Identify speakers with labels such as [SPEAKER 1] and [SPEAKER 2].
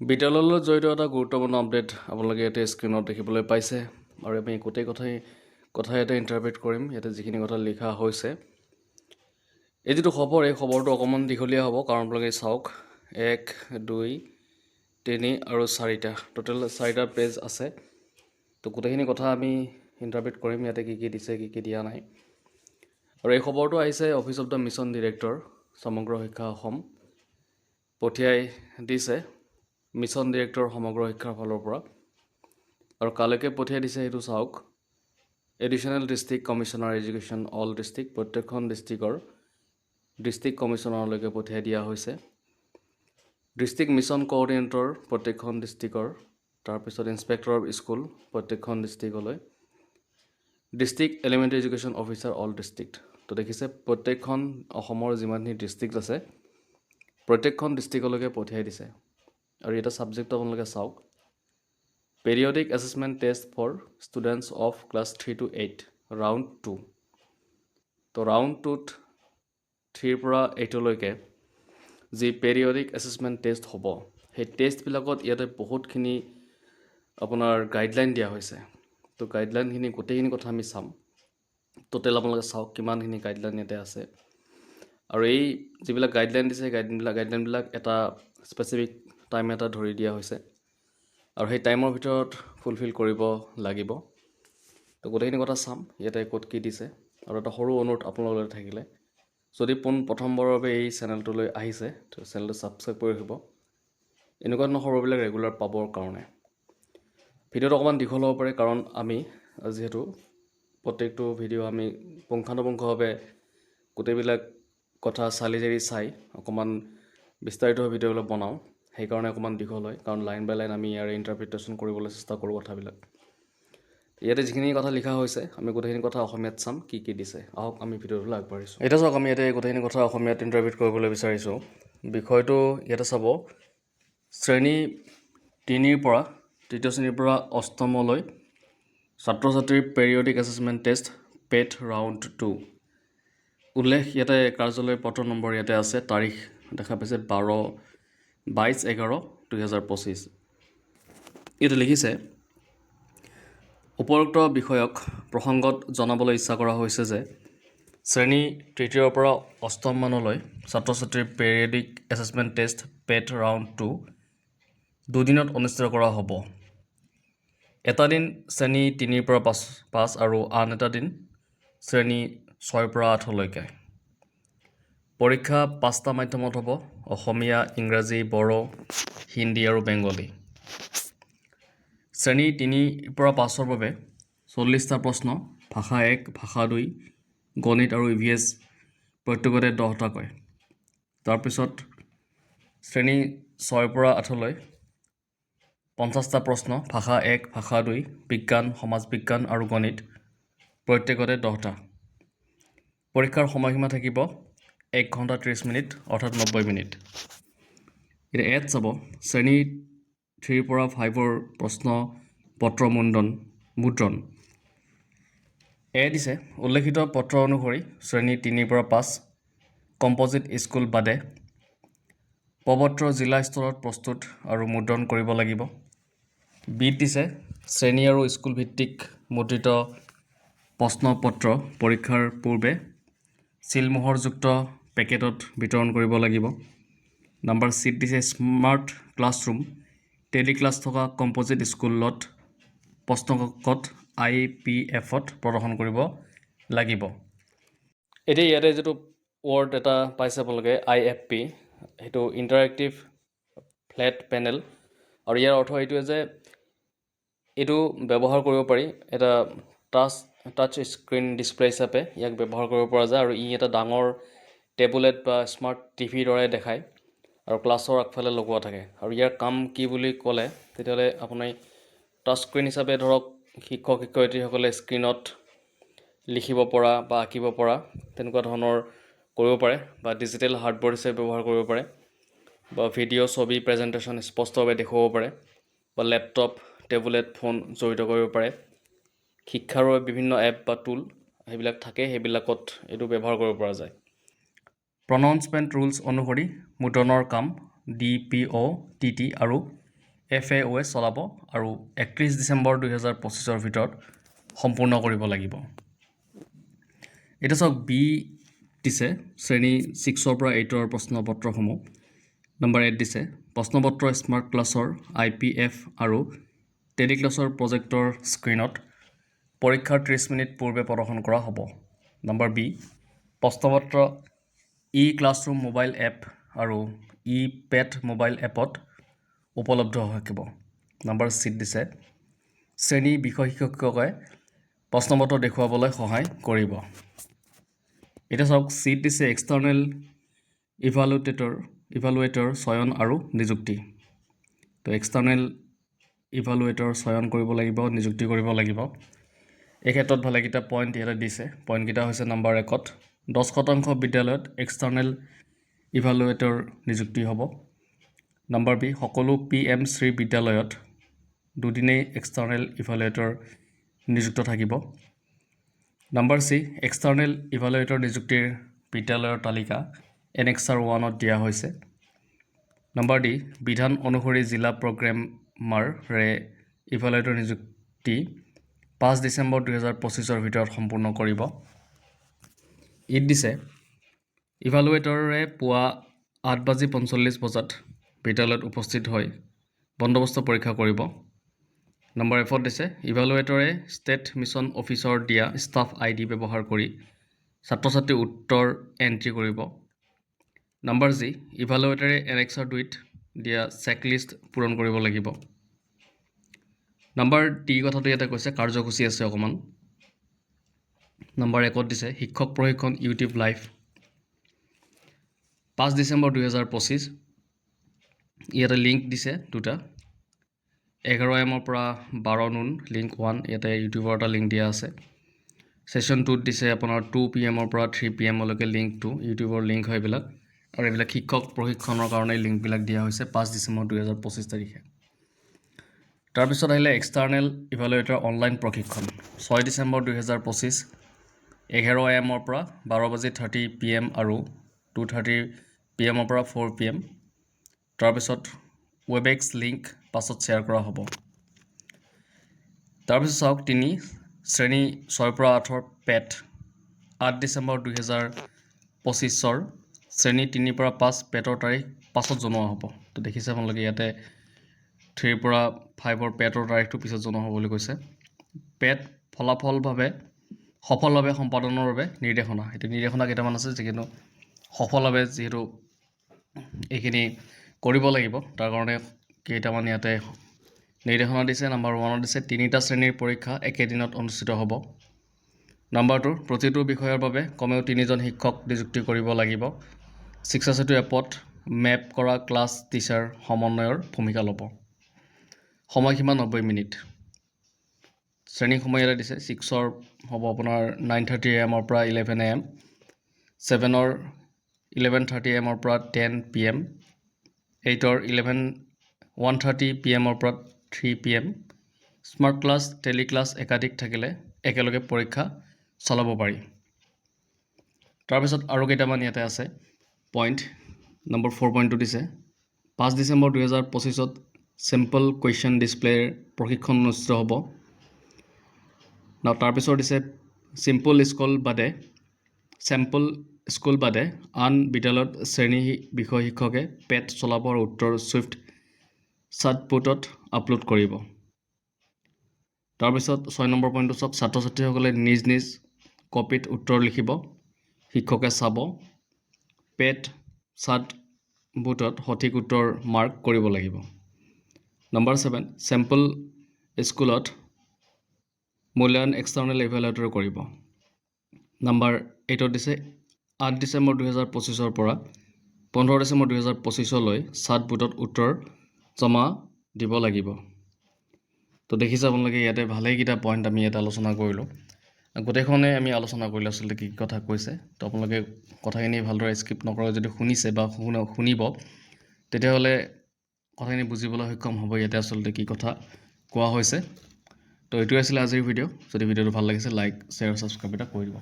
[SPEAKER 1] বিদ্যালয়লৈ জড়িত এটা গুৰুত্বপূৰ্ণ আপডেট আপোনালোকে ইয়াতে স্ক্ৰীণত দেখিবলৈ পাইছে আৰু আমি গোটেই কথা ইয়াতে ইণ্টাৰপ্ৰেট কৰিম ইয়াতে যিখিনি কথা লিখা হৈছে এই যিটো খবৰ এই খবৰটো অকণমান দীঘলীয়া হ'ব কাৰণ আপোনালোকে চাওক 1 2 3 আৰু 4টা টোটেল 4টা পেজ আছে তো গোটেইখিনি কথা আমি ইণ্টাৰপ্ৰেট কৰিম ইয়াতে কি দিছে কি দিয়া নাই আৰু এই খবৰটো আহিছে office of the mission director সমগ্ৰ শিক্ষা অসম পঠিয়াই দিছে মিছন ডিৰেক্টৰ সমগ্ৰ শিক্ষাৰ ফালৰ পৰা আৰু কালৈকে পঠিয়াই দিছে সেইটো চাওক additional district commissioner education all district প্ৰত্যেকখন ডিষ্ট্ৰিক্ট কমিশ্যনাৰলৈকে পঠিয়াই দিয়া হৈছে ডিষ্ট্ৰিক্ট মিছন কোঅৰ্ডিনেটৰ প্ৰত্যেকখন ডিষ্ট্ৰিক্টৰ তাৰপিছত ইনস্পেক্টৰ অফ স্কুল প্ৰত্যেকখন ডিষ্ট্ৰিক্টলৈ district elementary education officer all district তো দেখিছে প্ৰত্যেকখন অসমৰ যিমানখিনি ডিষ্ট্ৰিক্ট আছে প্ৰত্যেকখন ডিষ্ট্ৰিক্টলৈকে পঠিয়াই দিছে আৰু এটা ছাবজেক্ট আপোনালোকে চাওক periodic assessment test for students of class 3 to 8 round 2 to round 2ত 3 পৰা 8লৈকে যি পেৰিয়ডিক এছেছমেণ্ট টেষ্ট হ'ব সেই টেষ্টবিলাকত ইয়াতে বহুতখিনি আপোনাৰ গাইডলাইন দিয়া হৈছে তো গাইডলাইনখিনি গোটেইখিনি কথা আমি চাম টোটেল আপোনালোকে চাওক কিমানখিনি গাইডলাইন ইয়াতে আছে আৰু এই যিবিলাক গাইডলাইন দিছে গাইডলাইনবিলাক এটা স্পেচিফিক টাইম এটা ধৰি দিয়া হৈছে আৰু সেই টাইমৰ ভিতৰত ফুলফিল কৰিব লাগিব তো গোটেইখিনি কথা চাম ইয়াতে ক'ত কি দিছে আৰু এটা সৰু অনুৰোধ আপোনালোকৰ থাকিলে যদি প্ৰথমবাৰৰ বাবে এই চেনেলটোলৈ আহিছে তো চেনেলটো ছাবস্ক্ৰাইব কৰি ৰাখিব এনেকুৱা ধৰণৰ খবৰবিলাক ৰেগুলাৰ পাবৰ কাৰণে ভিডিঅ'টো অকণমান দীঘল হ'ব পাৰে কাৰণ আমি যিহেতু প্ৰত্যেকটো ভিডিঅ' আমি পুংখানুপুংখভাৱে গোটেইবিলাক কথা চালি জাৰি চাই অকণমান বিস্তাৰিত ভিডিঅ'বিলাক বনাওঁ সেইকাৰণে অকণমান দীঘল হয় কাৰণ লাইন বাই লাইন আমি ইয়াৰ ইণ্টাৰপ্ৰিটেশ্যন কৰিবলৈ চেষ্টা কৰোঁ কথাবিলাক ইয়াতে যিখিনি কথা লিখা হৈছে আমি গোটেইখিনি কথা অসমীয়াত চাম কি দিছে আহক আমি ভিডিঅ'টোলৈ আগবাঢ়িছোঁ এতিয়া চাওক আমি ইয়াতে গোটেইখিনি কথা অসমীয়াত ইণ্টাৰপ্ৰিট কৰিবলৈ বিচাৰিছোঁ বিষয়টো ইয়াতে চাব শ্ৰেণী 3ৰ পৰা তৃতীয় শ্ৰেণীৰ পৰা অষ্টমলৈ ছাত্ৰ ছাত্ৰীৰ পেৰিয়ডিক এছেছমেণ্ট টেষ্ট পেট ৰাউণ্ড 2 উল্লেখ ইয়াতে কাৰ্যালয় পত্ৰ নম্বৰ ইয়াতে আছে তাৰিখ দেখা পাইছে 22/11/2025 ইয়াতে লিখিছে উপৰোক্ত বিষয়ক প্ৰসংগত জনাবলৈ ইচ্ছা কৰা হৈছে যে শ্ৰেণী 3ৰ পৰা অষ্টম মানলৈ ছাত্ৰ ছাত্ৰীৰ পেৰিয়ডিক এছেছমেণ্ট টেষ্ট পেট ৰাউণ্ড 2 দুদিনত অনুষ্ঠিত কৰা হ'ব এটা দিন শ্ৰেণী 3ৰ পৰা 5 আৰু আন এটা দিন শ্ৰেণী 6ৰ পৰা 8লৈকে পৰীক্ষা 5টা মাধ্যমত হ'ব অসমীয়া ইংৰাজী বড়ো হিন্দী আৰু বেংগলী শ্ৰেণী 3ৰ পৰা 5ৰ বাবে 40টা প্ৰশ্ন ভাষা 1 ভাষা 2 গণিত আৰু EVS প্ৰত্যেকতে 10টাকৈ তাৰপিছত শ্ৰেণী 6ৰ পৰা 8লৈ 50টা প্ৰশ্ন ভাষা 1 ভাষা 2 বিজ্ঞান সমাজ বিজ্ঞান আৰু গণিত প্ৰত্যেকতে 10টা পৰীক্ষাৰ সময়সীমা থাকিব 1 ঘণ্টা 30 মিনিট অৰ্থাৎ 90 মিনিট এতিয়া এড চাব শ্ৰেণী 3ৰ পৰা 5ৰ প্ৰশ্ন পত্ৰ মুদ্ৰণ দিছে উল্লেখিত পত্ৰ অনুসৰি শ্ৰেণী 3ৰ পৰা 5 কম্পজিট স্কুল বাদে প্ৰপত্ৰ জিলা স্তৰত প্ৰস্তুত আৰু মুদ্ৰণ কৰিব লাগিব বিত দিছে শ্ৰেণী আৰু স্কুল ভিত্তিক মুদ্ৰিত প্ৰশ্নপত্ৰ পৰীক্ষাৰ পূৰ্বে চিলমোহৰযুক্ত পেকেটত বিতৰণ কৰিব লাগিব নাম্বাৰ চিত দিছে স্মাৰ্ট ক্লাছৰুম টেলিক্লাছ থকা কম্পজিট স্কুলত প্ৰশ্নকাকত IPF-ত প্ৰদৰ্শন কৰিব লাগিব এতিয়া ইয়াতে যিটো ৱৰ্ড এটা পাইছে আপোনালোকে IFP সেইটো ইণ্টাৰেক্টিভ ফ্লেট পেনেল আৰু ইয়াৰ অৰ্থ এইটোৱে যে এইটো ব্যৱহাৰ কৰিব পাৰি এটা টাচ স্ক্ৰীন ডিছপ্লে হিচাপে ইয়াক ব্যৱহাৰ কৰিব পৰা যায় আৰু ই এটা ডাঙৰ টেবলেট বা স্মাৰ্ট টিভিৰ দৰে দেখায় আৰু ক্লাছৰ আগফালে লগোৱা থাকে আৰু ইয়াৰ কাম কি বুলি ক'লে তেতিয়াহ'লে আপুনি টাচ স্ক্ৰীন হিচাপে ধৰক শিক্ষক শিক্ষয়িত্ৰীসকলে স্ক্ৰীনত লিখিব পৰা বা আঁকিব পৰা তেনেকুৱা ধৰণৰ কৰিব পাৰে বা ডিজিটেল হাৰ্ডবৰ্ড হিচাপে ব্যৱহাৰ কৰিব পাৰে বা ভিডিঅ' ছবি প্ৰেজেণ্টেশ্যন স্পষ্টভাৱে দেখুৱাব পাৰে বা লেপটপ টেবলেট ফোন জড়িত কৰিব পাৰে শিক্ষাৰ বাবে বিভিন্ন এপ বা টুল সেইবিলাক থাকে সেইবিলাকত এইটো ব্যৱহাৰ কৰিব পৰা যায় প্ৰনাউন্সমেণ্ট ৰুলছ অনুসৰি মুদ্ৰণৰ কাম DPOTT আৰু FAOS চলাব আৰু 31 ডিচেম্বৰ 2025 ভিতৰত সম্পূৰ্ণ কৰিব লাগিব। এটা চাওক বি দিছে শ্ৰেণী 6 পৰা 8 প্ৰশ্নপত্ৰসমূহ। নম্বৰ 8 দিছে প্ৰশ্নপত্ৰ স্মাৰ্ট ক্লাছৰ IPF আৰু টেলিক্লাছৰ প্ৰজেক্টৰ স্ক্ৰীণত পৰীক্ষাৰ 30 মিনিট পূৰ্বে প্ৰদৰ্শন কৰা হ'ব। নম্বৰ বি প্ৰশ্নপত্ৰ ক্লাছৰুম মোবাইল এপ আৰু পেড মোবাইল এপত উপলব্ধ থাকিব। নম্বৰ চি দিছে শ্ৰেণী বিষয় শিক্ষকে প্ৰশ্নপত্ৰ দেখুৱাবলৈ সহায় কৰিব। এতিয়া চাওক চিট দিছে এক্সটাৰ্নেল ইভালুৱেটৰ চয়ন আৰু নিযুক্তি। তো এক্সটাৰ্নেল ইভালুৱেটৰ চয়ন কৰিব লাগিব, নিযুক্তি কৰিব লাগিব। এই ক্ষেত্ৰত ভালেকেইটা পইণ্ট ইয়াতে দিছে। পইণ্টকেইটা হৈছে নম্বৰ 1ত 10% বিদ্যালয়ত এক্সটাৰ্নেল ইভালুৱেটৰ নিযুক্তি হ'ব। নম্বৰ বি সকলো PM-শ্ৰী বিদ্যালয়ত দুদিনেই এক্সটাৰ্নেল ইভালুৱেটৰ নিযুক্ত থাকিব। নম্বৰ চি এক্সটাৰ্নেল ইভালুৱেটৰ নিযুক্তিৰ বিদ্যালয়ৰ তালিকা Annexure 1ত দিয়া হৈছে। নম্বৰ ডি বিধান অনুসৰি জিলা প্ৰগ্ৰেমাৰে ইভালুৱেটৰ নিযুক্তি 5 ডিচেম্বৰ 2025 ভিতৰত সম্পূৰ্ণ কৰিব। ইট দিছে ইভালুৱেটৰে পুৱা 8:45 বজাত বিদ্যালয়ত উপস্থিত হৈ বন্দোবস্ত পৰীক্ষা কৰিব। নম্বৰ এফত দিছে ইভালুৱেটৰে ষ্টেট মিছন অফিচৰ দিয়া ষ্টাফ ID ব্যৱহাৰ কৰি ছাত্ৰ ছাত্ৰীৰ উত্তৰ এণ্ট্ৰি কৰিব। নম্বৰ জি ইভালুৱেটৰে Annexure 2ত দিয়া চেকলিষ্ট পূৰণ কৰিব লাগিব। নম্বৰ টি কথাটো ইয়াতে কৈছে কাৰ্যসূচী আছে অকণমান। নম্বৰ 1ত দিছে শিক্ষক প্ৰশিক্ষণ YouTube লাইভ 5 ডিচেম্বৰ 2025। ইয়াতে লিংক দিছে দুটা 11 AM পৰা 12 noon লিংক 1 ইয়াতে ইউটিউবৰ এটা লিংক দিয়া আছে। ছেশ্যন 2ত দিছে আপোনাৰ 2 PM পৰা 3 PM লৈকে লিংক 2 ইউটিউবৰ লিংক হয় এইবিলাক। আৰু এইবিলাক শিক্ষক প্ৰশিক্ষণৰ কাৰণে লিংকবিলাক দিয়া হৈছে 5 ডিচেম্বৰ 2025 তাৰিখে। তাৰপিছত আহিলে এক্সটাৰ্নেল ইভালুৱেটৰ অনলাইন প্ৰশিক্ষণ 6 ডিচেম্বৰ 2025 11 AM পৰা 12:30 PM আৰু 2:30 PM পৰা 4 PM। তাৰপিছত ৱেবেক্স লিংক পাছত শ্বেয়াৰ কৰা হ'ব। তাৰপিছত চাওক 3 শ্ৰেণী 6 পৰা 8 পেট 8 ডিচেম্বৰ 2025 শ্ৰেণী 3 পৰা 5 পেটৰ তাৰিখ পাছত জনোৱা হ'ব। তো দেখিছে আপোনালোকে ইয়াতে 3 পৰা 5 পেটৰ তাৰিখটো পিছত জনোৱা হ'ব বুলি কৈছে। পেট সফলভাৱে সম্পাদনৰ বাবে নিৰ্দেশনা। এতিয়া নিৰ্দেশনা কেইটামান আছে যিকোনো সফলভাৱে যিহেতু এইখিনি কৰিব লাগিব তাৰ কাৰণে কেইটামান ইয়াতে নিৰ্দেশনা দিছে। নম্বৰ 1ত দিছে 3টা শ্ৰেণীৰ পৰীক্ষা একেদিনত অনুষ্ঠিত হ'ব। নম্বৰ 2 প্ৰতিটো বিষয়ৰ বাবে কমেও 3জন শিক্ষক নিযুক্তি কৰিব লাগিব। 6 এপত মেপ কৰা ক্লাছ টিচাৰ সমন্বয়ৰ ভূমিকা ল'ব। সময়সীমা 90 মিনিট। শ্ৰেণী সময় ইয়াতে দিছে 6ৰ হ'ব আপোনাৰ 9:30 AM পৰা 11 AM, 7ৰ 11:30 AM পৰা 10 PM, 8ৰ 1:30 PM পৰা 3 PM। স্মাৰ্ট ক্লাছ টেলিক্লাছ একাধিক থাকিলে একেলগে পৰীক্ষা চলাব পাৰি। তাৰপিছত আৰু কেইটামান ইয়াতে আছে পইণ্ট। নম্বৰ 4 পইণ্টটো দিছে 5 ডিচেম্বৰ 2025 চেম্পল কুৱেশ্যন ডিছপ্লেৰ প্ৰশিক্ষণ অনুষ্ঠিত হ'ব। তাৰপিছত দিছে চেম্পল স্কুল বাদে আন বিদ্যালয়ত শ্ৰেণী বিষয় শিক্ষকে পেট চলাব আৰু উত্তৰ ছুইফ্ট চাটবোটত আপলোড কৰিব। তাৰপিছত 6 নম্বৰ পইণ্টটো চাওক ছাত্ৰ ছাত্ৰীসকলে নিজ নিজ কপিত উত্তৰ লিখিব, শিক্ষকে চাব। পেট চাটবোটত সঠিক উত্তৰ মাৰ্ক কৰিব লাগিব। নম্বৰ 7 চেম্পল স্কুলত মূল্যায়ন এক্সটাৰ্নেল ইভালুৱেটৰ কৰিব। নম্বৰ 8ত দিছে 8 ডিচেম্বৰ 2025 পৰা 15 ডিচেম্বৰ 2025 চাটবোটত উত্তৰ জমা দিব লাগিব। তো দেখিছে আপোনালোকে ইয়াতে ভালেইকেইটা পইণ্ট আমি ইয়াতে আলোচনা কৰিলোঁ। গোটেইখনে আমি আলোচনা কৰিলোঁ আচলতে কি কথা কৈছে। তো আপোনালোকে কথাখিনি ভালদৰে স্কিপ নকৰাকৈ যদি শুনিছে বা শুনিব তেতিয়াহ'লে কথাখিনি বুজিবলৈ সক্ষম হ'ব ইয়াতে আচলতে কি কথা কোৱা হৈছে। তো এইটোৱে আছিলে আজিৰ ভিডিঅ'। যদি ভিডিঅ'টো ভাল লাগিছে লাইক শ্বেয়াৰ ছাবস্ক্ৰাইব এটা কৰি দিব।